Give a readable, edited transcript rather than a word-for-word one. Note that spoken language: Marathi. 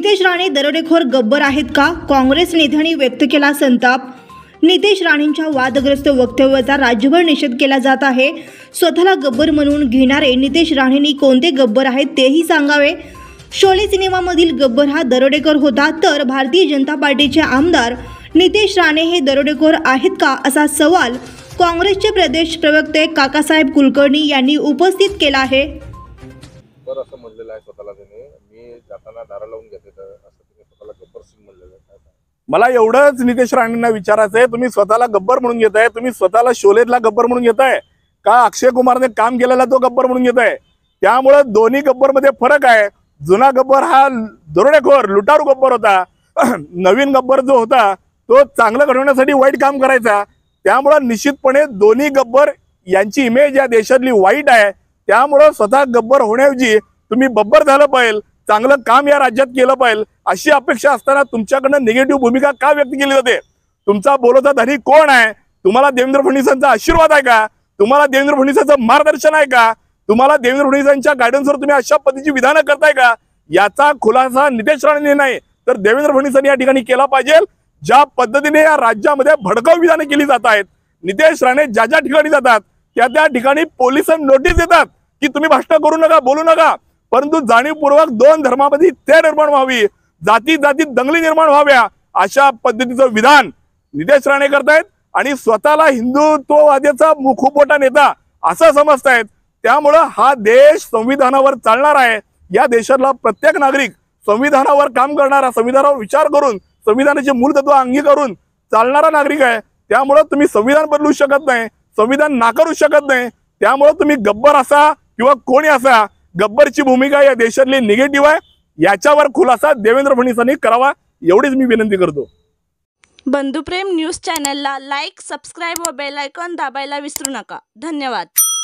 नितेश राणे दरोडेखोर गब्बर आहेत का? काँग्रेस नेत्यांनी व्यक्त केला संताप। नितेश राणेंच्या वादग्रस्त वक्तव्याचा राज्यभर निषेध केला जात आहे। स्वतःला गब्बर म्हणून घेणारे नितेश राणेंनी कोणते गब्बर आहेत तेही सांगावे। शोले सिनेमामधील गब्बर हा दरोडेखोर होता, तर भारतीय जनता पार्टीचे आमदार नितेश राणे हे दरोडेखोर आहेत का, असा सवाल काँग्रेसचे प्रदेश प्रवक्ते काकासाहेब कुलकर्णी यांनी उपस्थित केला आहे। गब्बर असं म्हणलेलं आहे स्वतःला त्याने, मी जाताना दारा लावून घेते तर असं त्याने स्वतःला गब्बर सिंग म्हणलेलं आहे। मला एवढंच नितेश राणेंना विचारायचं आहे, तुम्ही स्वतःला गब्बर म्हणून घेताय, तुम्ही स्वतःला शोलेतला गब्बर म्हणून घेताय का अक्षय कुमारने काम केलेला तो गब्बर म्हणून घेताय? त्यामुळे दोन्ही गब्बर मध्ये फरक आहे। जुना गब्बर हा दरोडेखोर लुटारू गब्बर होता, नवीन गब्बर जो होता तो चांगलं घडवण्यासाठी वाईट काम करायचा। त्यामुळे निश्चितपणे दोन्ही गब्बर यांची इमेज या देशातली वाईट आहे। त्यामुळे स्वतः गब्बर होण्याऐवजी तुम्ही बब्बर झालं पाहिजे, चांगलं काम या राज्यात केलं पाहिजे अशी अपेक्षा असताना तुमच्याकडनं निगेटिव्ह भूमिका का व्यक्त केली जाते? तुमचा बोलता धनी कोण आहे? तुम्हाला देवेंद्र फडणवीसांचा आशीर्वाद आहे का? तुम्हाला देवेंद्र फडणवीसांचं मार्गदर्शन आहे का? तुम्हाला देवेंद्र फडणवीसांच्या गायडन्सवर तुम्ही अशा पद्धतीची विधानं करताय का? याचा खुलासा नितेश राणेंनी नाही तर देवेंद्र फडणवीसांनी या ठिकाणी केला पाहिजे। ज्या पद्धतीने या राज्यामध्ये भडकाऊ विधाने केली जात आहेत, नितेश राणे ज्या ज्या ठिकाणी जातात त्या ठिकाणी पोलिस नोटीस देतात की तुम्ही भाषण करू नका, बोलू नका, परंतु जाणीवपूर्वक दोन धर्मामध्ये तेढ निर्माण व्हावी, जाती जातीत दंगली निर्माण व्हाव्या अशा पद्धतीचं विधान नितेश राणे करतायत आणि स्वतःला हिंदुत्ववादाचा खूप मोठा नेता असं समजतायत। त्यामुळं हा देश संविधानावर चालणार आहे। या देशातला प्रत्येक नागरिक संविधानावर काम करणारा, संविधानावर विचार करून संविधानाचे मूलतत्व अंगीकारून चालणारा नागरिक आहे। त्यामुळे तुम्ही संविधान बदलू शकत नाही, संविधान नाकारू शकत नाही। त्यामुळे तुम्ही गब्बर असा किंवा कोणी असा, गब्बरची भूमिका या देशातली निगेटिव्ह आहे। याच्यावर खुलासा देवेंद्र फडणवीसांनी करावा एवढीच मी विनंती करतो। बंधुप्रेम न्यूज चॅनलला लाईक, सबस्क्राईब व बेल आयकॉन दाबायला विसरू नका। धन्यवाद।